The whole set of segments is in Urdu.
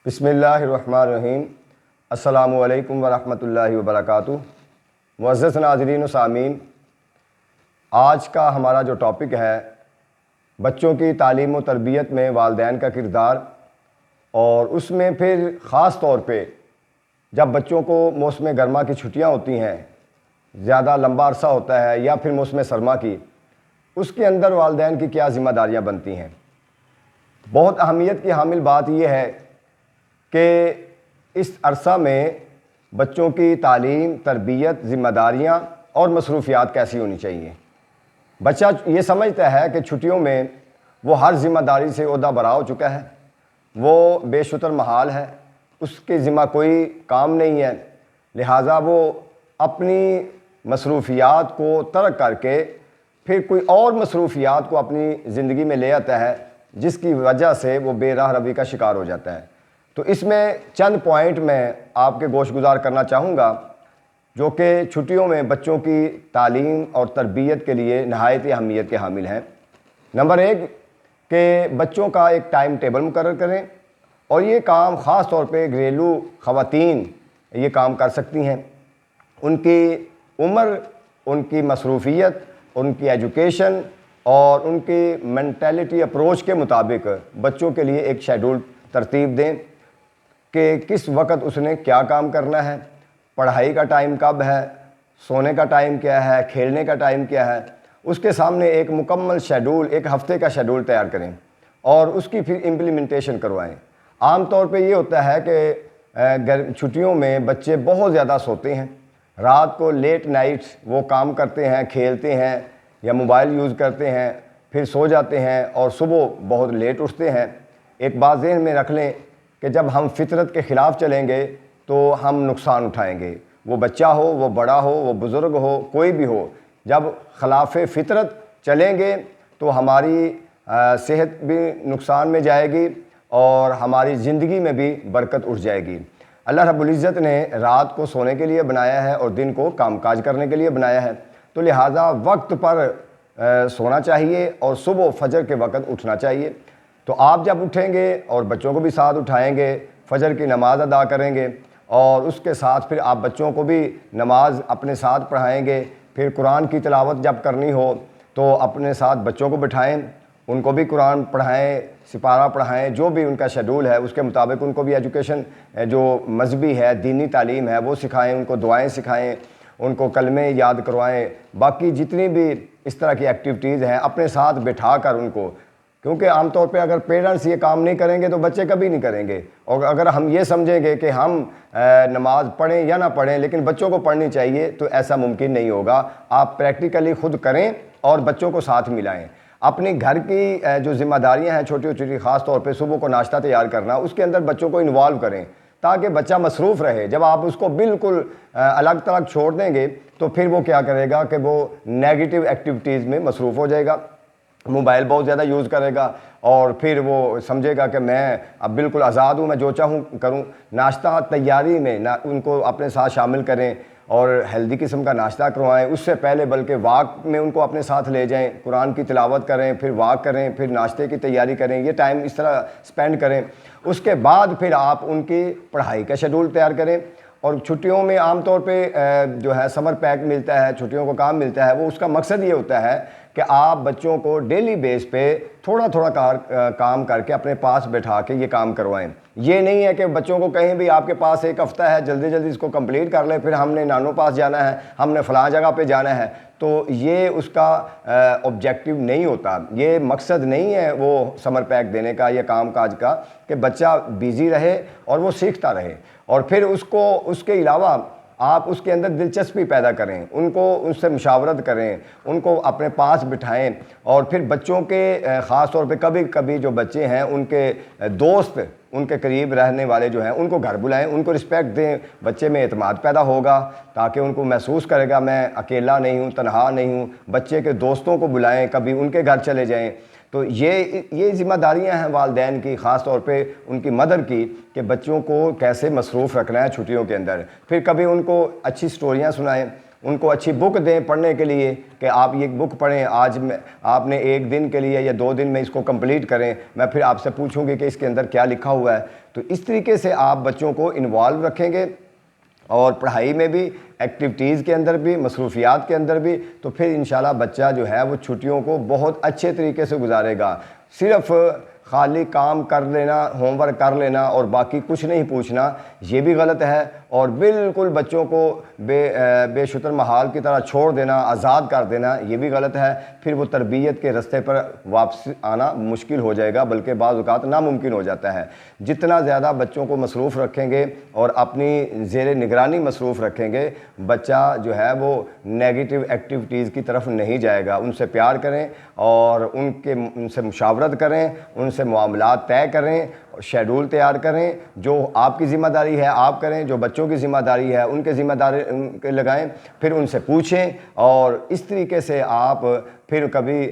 بسم اللہ الرحمن الرحیم۔ السلام علیکم ورحمۃ اللہ وبرکاتہ۔ معزز ناظرین و سامعین، آج کا ہمارا جو ٹاپک ہے بچوں کی تعلیم و تربیت میں والدین کا کردار، اور اس میں پھر خاص طور پہ جب بچوں کو موسم گرما کی چھٹیاں ہوتی ہیں، زیادہ لمبا عرصہ ہوتا ہے، یا پھر موسم سرما کی، اس کے اندر والدین کی کیا ذمہ داریاں بنتی ہیں۔ بہت اہمیت کی حامل بات یہ ہے کہ اس عرصہ میں بچوں کی تعلیم، تربیت، ذمہ داریاں اور مصروفیات کیسی ہونی چاہیے۔ بچہ یہ سمجھتا ہے کہ چھٹیوں میں وہ ہر ذمہ داری سے عہدہ برا ہو چکا ہے، وہ بے شتر محال ہے، اس کے ذمہ کوئی کام نہیں ہے، لہٰذا وہ اپنی مصروفیات کو ترک کر کے پھر کوئی اور مصروفیات کو اپنی زندگی میں لے آتا ہے، جس کی وجہ سے وہ بے راہ روی کا شکار ہو جاتا ہے۔ تو اس میں چند پوائنٹ میں آپ کے گوش گزار کرنا چاہوں گا جو کہ چھٹیوں میں بچوں کی تعلیم اور تربیت کے لیے نہایت اہمیت کے حامل ہیں۔ نمبر 1 کہ بچوں کا ایک ٹائم ٹیبل مقرر کریں، اور یہ کام خاص طور پہ گھریلو خواتین یہ کام کر سکتی ہیں۔ ان کی عمر، ان کی مصروفیت، ان کی ایجوکیشن اور ان کی مینٹیلٹی اپروچ کے مطابق بچوں کے لیے ایک شیڈول ترتیب دیں کہ کس وقت اس نے کیا کام کرنا ہے، پڑھائی کا ٹائم کب ہے، سونے کا ٹائم کیا ہے، کھیلنے کا ٹائم کیا ہے۔ اس کے سامنے ایک مکمل شیڈول، ایک ہفتے کا شیڈول تیار کریں اور اس کی پھر امپلیمنٹیشن کروائیں۔ عام طور پہ یہ ہوتا ہے کہ چھٹیوں میں بچے بہت زیادہ سوتے ہیں، رات کو لیٹ نائٹ وہ کام کرتے ہیں، کھیلتے ہیں یا موبائل یوز کرتے ہیں، پھر سو جاتے ہیں اور صبح بہت لیٹ اٹھتے ہیں۔ ایک بات ذہن میں رکھ لیں کہ جب ہم فطرت کے خلاف چلیں گے تو ہم نقصان اٹھائیں گے، وہ بچہ ہو، وہ بڑا ہو، وہ بزرگ ہو، کوئی بھی ہو۔ جب خلاف فطرت چلیں گے تو ہماری صحت بھی نقصان میں جائے گی اور ہماری زندگی میں بھی برکت اٹھ جائے گی۔ اللہ رب العزت نے رات کو سونے کے لیے بنایا ہے اور دن کو کام کاج کرنے کے لیے بنایا ہے، تو لہٰذا وقت پر سونا چاہیے اور صبح فجر کے وقت اٹھنا چاہیے۔ تو آپ جب اٹھیں گے اور بچوں کو بھی ساتھ اٹھائیں گے، فجر کی نماز ادا کریں گے، اور اس کے ساتھ پھر آپ بچوں کو بھی نماز اپنے ساتھ پڑھائیں گے۔ پھر قرآن کی تلاوت جب کرنی ہو تو اپنے ساتھ بچوں کو بٹھائیں، ان کو بھی قرآن پڑھائیں، سپارہ پڑھائیں، جو بھی ان کا شیڈول ہے اس کے مطابق ان کو بھی ایجوکیشن جو مذہبی ہے، دینی تعلیم ہے وہ سکھائیں، ان کو دعائیں سکھائیں، ان کو کلمے یاد کروائیں۔ باقی جتنی بھی اس طرح کی ایکٹیویٹیز ہیں اپنے ساتھ بٹھا کر ان کو، کیونکہ عام طور پہ اگر پیرنٹس یہ کام نہیں کریں گے تو بچے کبھی نہیں کریں گے۔ اور اگر ہم یہ سمجھیں گے کہ ہم نماز پڑھیں یا نہ پڑھیں لیکن بچوں کو پڑھنی چاہیے، تو ایسا ممکن نہیں ہوگا۔ آپ پریکٹیکلی خود کریں اور بچوں کو ساتھ ملائیں۔ اپنی گھر کی جو ذمہ داریاں ہیں چھوٹی چھوٹی، خاص طور پہ صبح کو ناشتہ تیار کرنا، اس کے اندر بچوں کو انوالو کریں تاکہ بچہ مصروف رہے۔ جب آپ اس کو بالکل الگ تھلگ چھوڑ دیں گے تو پھر وہ کیا کرے گا کہ وہ نیگیٹو ایکٹیویٹیز میں مصروف ہو جائے گا، موبائل بہت زیادہ یوز کرے گا، اور پھر وہ سمجھے گا کہ میں اب بالکل آزاد ہوں، میں جو چاہوں کروں۔ ناشتہ تیاری میں ان کو اپنے ساتھ شامل کریں اور ہیلدی قسم کا ناشتہ کروائیں۔ اس سے پہلے بلکہ واک میں ان کو اپنے ساتھ لے جائیں، قرآن کی تلاوت کریں، پھر واک کریں، پھر ناشتے کی تیاری کریں، یہ ٹائم اس طرح سپینڈ کریں۔ اس کے بعد پھر آپ ان کی پڑھائی کا شیڈول تیار کریں۔ اور چھٹیوں میں عام طور پہ جو ہے سمر پیک ملتا ہے، چھٹیوں کو کام ملتا ہے، وہ اس کا مقصد یہ ہوتا ہے کہ آپ بچوں کو ڈیلی بیس پہ تھوڑا تھوڑا کام کر کے اپنے پاس بیٹھا کے یہ کام کروائیں۔ یہ نہیں ہے کہ بچوں کو کہیں بھی آپ کے پاس ایک ہفتہ ہے، جلدی جلدی اس کو کمپلیٹ کر لیں، پھر ہم نے نانوں پاس جانا ہے، ہم نے فلاں جگہ پہ جانا ہے، تو یہ اس کا آبجیکٹیو نہیں ہوتا۔ یہ مقصد نہیں ہے وہ سمر پیک دینے کا یا کام کاج کا کہ بچہ بیزی رہے اور وہ سیکھتا رہے، اور پھر اس کے علاوہ آپ اس کے اندر دلچسپی پیدا کریں، ان کو اس سے مشاورت کریں، ان کو اپنے پاس بٹھائیں، اور پھر بچوں کے خاص طور پہ کبھی کبھی جو بچے ہیں ان کے دوست، ان کے قریب رہنے والے جو ہیں ان کو گھر بلائیں، ان کو رسپیکٹ دیں، بچے میں اعتماد پیدا ہوگا تاکہ ان کو محسوس کرے گا میں اکیلا نہیں ہوں، تنہا نہیں ہوں۔ بچے کے دوستوں کو بلائیں، کبھی ان کے گھر چلے جائیں۔ تو یہ ذمہ داریاں ہیں والدین کی، خاص طور پہ ان کی مدر کی، کہ بچوں کو کیسے مصروف رکھنا ہے چھٹیوں کے اندر۔ پھر کبھی ان کو اچھی سٹوریاں سنائیں، ان کو اچھی بک دیں پڑھنے کے لیے کہ آپ یہ بک پڑھیں، آج میں آپ نے 1 دن کے لیے یا 2 دن میں اس کو کمپلیٹ کریں، میں پھر آپ سے پوچھوں گی کہ اس کے اندر کیا لکھا ہوا ہے۔ تو اس طریقے سے آپ بچوں کو انوالو رکھیں گے اور پڑھائی میں بھی، ایکٹیویٹیز کے اندر بھی، مصروفیات کے اندر بھی، تو پھر انشاءاللہ بچہ جو ہے وہ چھٹیوں کو بہت اچھے طریقے سے گزارے گا۔ صرف خالی کام کر لینا، ہوم ورک کر لینا اور باقی کچھ نہیں پوچھنا، یہ بھی غلط ہے، اور بالکل بچوں کو بے شتر محال کی طرح چھوڑ دینا، آزاد کر دینا، یہ بھی غلط ہے۔ پھر وہ تربیت کے رستے پر واپس آنا مشکل ہو جائے گا، بلکہ بعض اوقات ناممکن ہو جاتا ہے۔ جتنا زیادہ بچوں کو مصروف رکھیں گے اور اپنی زیر نگرانی مصروف رکھیں گے، بچہ جو ہے وہ نیگیٹو ایکٹیویٹیز کی طرف نہیں جائے گا۔ ان سے پیار کریں اور ان سے مشاورت کریں، ان سے معاملات طے کریں، شیڈول تیار کریں، جو آپ کی ذمہ داری ہے آپ کریں، جو بچوں کی ذمہ داری ہے ان کے ذمہ داری ان کے لگائیں، پھر ان سے پوچھیں، اور اس طریقے سے آپ پھر کبھی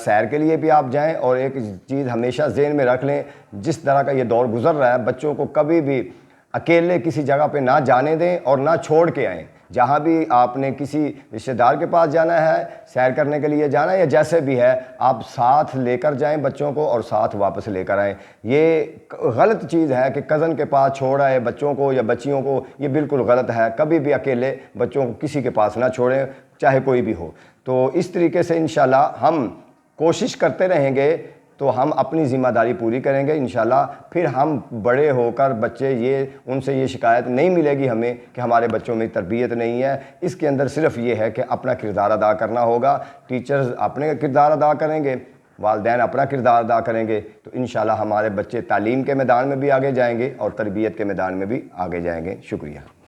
سیر کے لیے بھی آپ جائیں۔ اور ایک چیز ہمیشہ ذہن میں رکھ لیں، جس طرح کا یہ دور گزر رہا ہے، بچوں کو کبھی بھی اکیلے کسی جگہ پہ نہ جانے دیں اور نہ چھوڑ کے آئیں۔ جہاں بھی آپ نے کسی رشتہ دار کے پاس جانا ہے، سیر کرنے کے لیے جانا ہے یا جیسے بھی ہے، آپ ساتھ لے کر جائیں بچوں کو اور ساتھ واپس لے کر آئیں۔ یہ غلط چیز ہے کہ کزن کے پاس چھوڑ آئے بچوں کو یا بچیوں کو، یہ بالکل غلط ہے۔ کبھی بھی اکیلے بچوں کو کسی کے پاس نہ چھوڑیں، چاہے کوئی بھی ہو۔ تو اس طریقے سے انشاءاللہ ہم کوشش کرتے رہیں گے تو ہم اپنی ذمہ داری پوری کریں گے انشاءاللہ۔ پھر ہم بڑے ہو کر بچے ان سے یہ شکایت نہیں ملے گی ہمیں کہ ہمارے بچوں میں تربیت نہیں ہے۔ اس کے اندر صرف یہ ہے کہ اپنا کردار ادا کرنا ہوگا، ٹیچرز اپنے کردار ادا کریں گے، والدین اپنا کردار ادا کریں گے، تو انشاءاللہ ہمارے بچے تعلیم کے میدان میں بھی آگے جائیں گے اور تربیت کے میدان میں بھی آگے جائیں گے۔ شکریہ۔